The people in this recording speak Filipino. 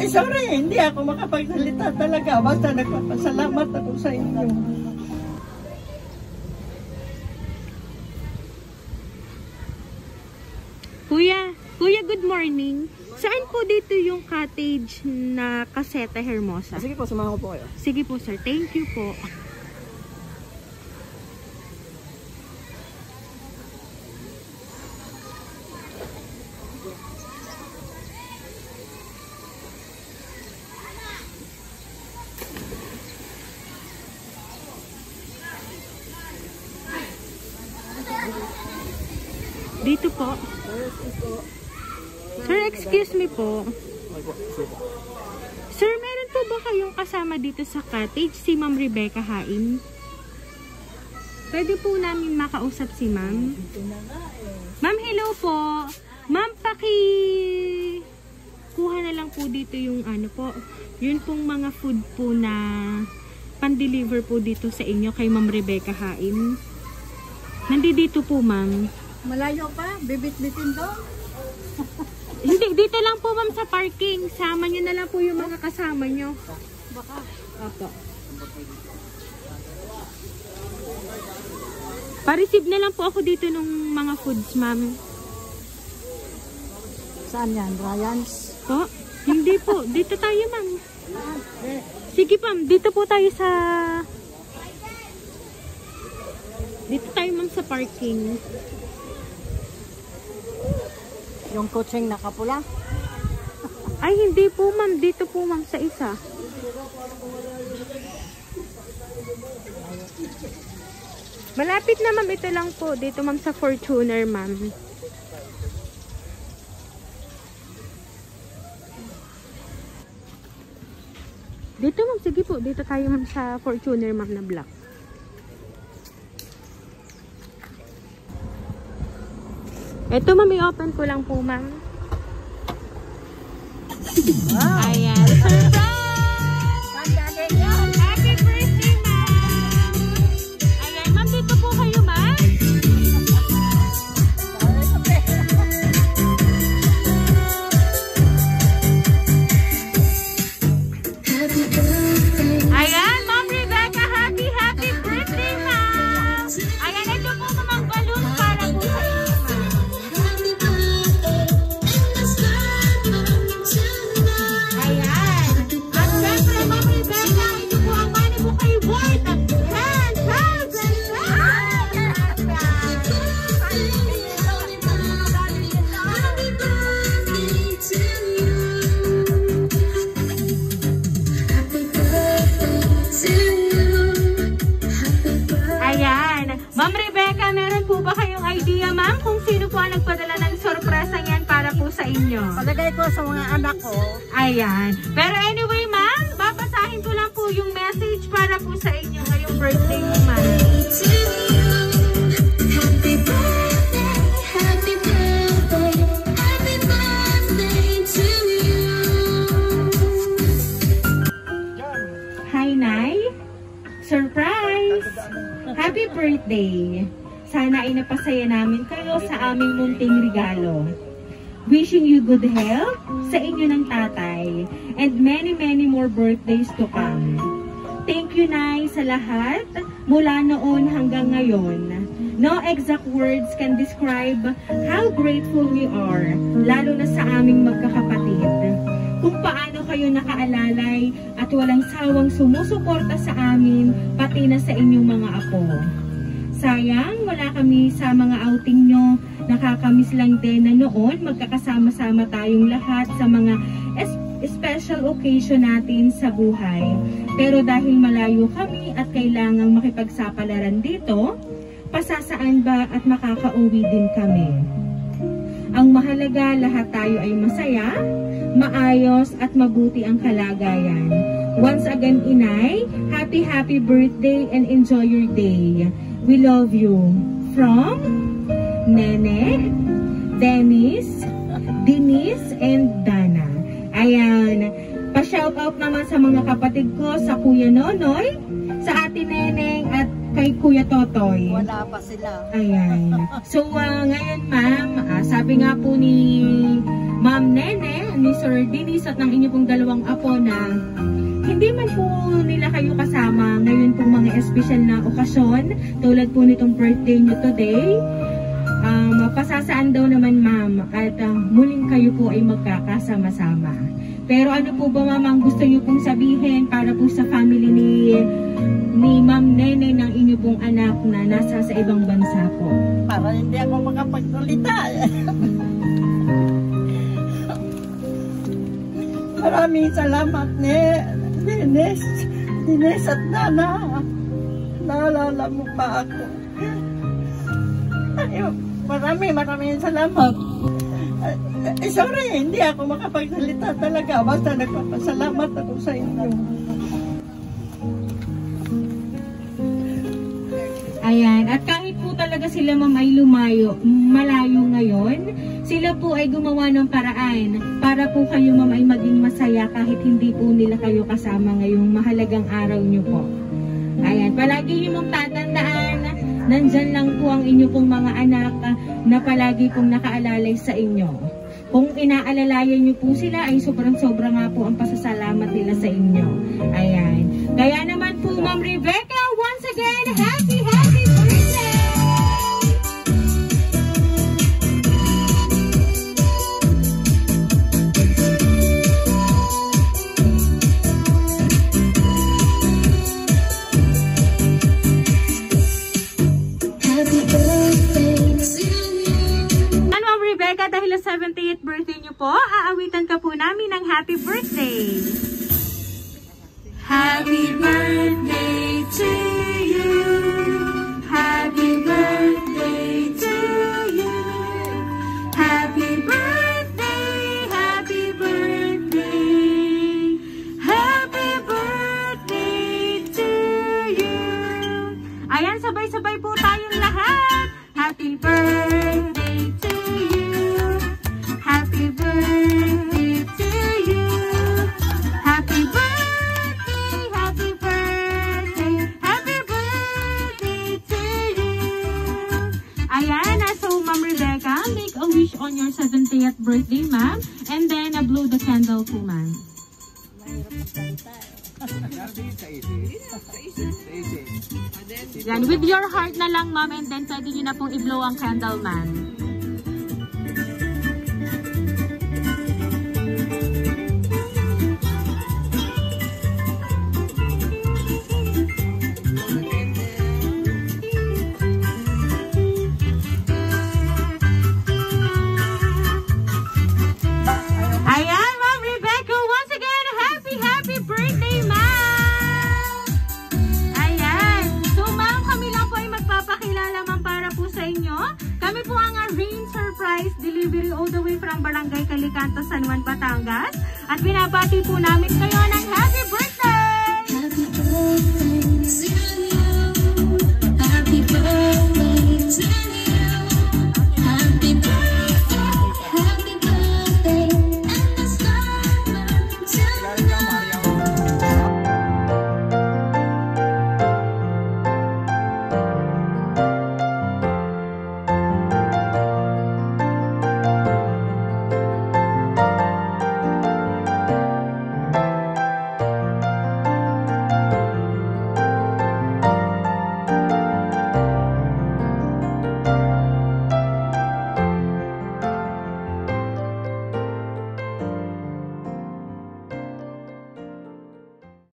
Sorry, hindi ako makapagsalita talaga. Basta nagpapasalamat ako sa inyo. Kuya, good morning. Saan po dito yung cottage na Caseta Hermosa? Sige po, samahan ko po kayo. Sige po sir, thank you po. Dito po. Sir, excuse me po. Sir, meron po ba kayong kasama dito sa cottage, si Ma'am Rebecca Haim? Pwede po namin makausap si Ma'am? Ma'am, hello po. Ma'am, kuha na lang po dito yung ano po, yun pong mga food po na pan-deliver po dito sa inyo kay Ma'am Rebecca Haim. Nandito po, Ma'am. Malayo pa? Bibit-bitin to? Hindi, dito lang po ma'am sa parking. Sama nyo na lang po yung mga kasama nyo. Baka. Opo. Pa-receive na lang po ako dito ng mga foods, ma'am. Saan yan? Ryan's? Po? Hindi po. Dito tayo, ma'am. Sige, ma'am. Dito po tayo sa... Dito tayo, ma'am, sa parking. Yung coaching nakapula? Ay, hindi po, ma'am. Dito po, ma'am, sa isa. Malapit na, ma'am. Ito lang po. Dito, ma'am, sa Fortuner, ma'am. Dito, ma'am. Sige po. Dito tayo, ma'am, sa Fortuner, ma'am, na block. Ito, ma'am, i-open ko lang po, ma'am. Wow. Ayan. Surprise! Happy birthday, ma'am! Ayan, ma'am, dito po kayo, ma'am. Ayan, Ma'am Rebecca, happy birthday, ma'am! Ayan, ito po, ma'am, ang balloon para po sa inyo. Ma'am Rebecca, meron po ba kayong idea, ma'am, kung sino po ang nagpadala ng sorpresa yan para po sa inyo? Palagay ko sa mga anak ko. Ayan. Pero anyway, ma'am, babasahin ko lang po yung message para po sa inyo ngayong birthday mo, ma'am. Happy birthday, happy birthday, happy birthday to you. Hi, Nay. Surprise! Happy birthday! Sana ay napasaya namin kayo sa aming munting regalo. Wishing you good health sa inyo ng tatay and many more birthdays to come. Thank you, Nay, sa lahat mula noon hanggang ngayon. No exact words can describe how grateful we are, lalo na sa aming magkakapatid. Kung paano kayo nakaalalay at walang sawang sumusuporta sa amin, pati na sa inyong mga apo. Sayang, wala kami sa mga outing nyo. Nakakamiss lang din na noon magkakasama-sama tayong lahat sa mga special occasion natin sa buhay. Pero dahil malayo kami at kailangang makipagsapalaran dito, pasasaan ba at makakauwi din kami. Ang mahalaga, lahat tayo ay masaya, maayos at mabuti ang kalagayan. Once again, Inay, happy birthday and enjoy your day. We love you. From Nene, Dennis, and Dana. Ayan. Pa-shoutout naman sa mga kapatid ko, sa Kuya Nonoy, sa Ate Neneng at kay Kuya Totoy? Wala pa sila. Ayan. So, ngayon ma'am, sabi nga po ni Ma'am Nene, ni Sir Dennis at ng inyo pong dalawang apo na hindi man po nila kayo kasama ngayon pong mga espesyal na okasyon tulad po nitong birthday nyo today. Pasasaan daw naman ma'am at muling kayo po ay magkakasama-sama. Pero ano po ba ma'am ang gusto nyo pong sabihin para po sa family ni Ma'am Nene ng inyo pong anak na nasa sa ibang bansa po? Para hindi ako makapagsalita. Maraming salamat Dines at Nana. Naalala mo pa ako. Maraming salamat. Sorry, hindi ako makapagsalita talaga. Basta nagpapasalamat ako sa inyo. Ayan, at kahit po talaga sila ma'am ay malayo ngayon, sila po ay gumawa ng paraan para po kayo ma'am ay maging masaya kahit hindi po nila kayo kasama ngayong mahalagang araw nyo po. Ayan, palagi nyo mong tatandaan, nandyan lang po ang inyo pong mga anak na palagi pong nakaalalay sa inyo. Kung inaalalayan nyo po sila ay sobrang-sobra nga po ang pasasalamat nila sa inyo. Ayan. Kaya naman po Ma'am Rebecca, once again, happy birthday! Dahil sa 78th birthday nyo po, aawitan ka po namin ng happy birthday. Happy birthday to you. Happy birthday to you. Happy birthday, happy birthday. Happy birthday to you. Ayan, sabay-sabay po tayong lahat. Happy birthday to you. Happy birthday to you. Happy birthday, happy birthday, happy birthday to you. Ayan, so Ma'am Rebecca, make a wish on your 70th birthday, ma'am. And then, blow the candle po, ma'am. Yan, with your heart na lang, ma'am, and then pwede nyo na pong i-blow ang candle, ma'am. Ayan, Ma'am Rebecca, once again, happy birthday, ma'am! Ayan. So, ma'am, kami lang po ay magpapakilala, ma'am, para po sa inyo. Kami po ang Rain Surprise Delivery all the way from Barangay Calicanto, San Juan, Batangas. At binabati po namin kayo ng happy birthday! Happy birthday!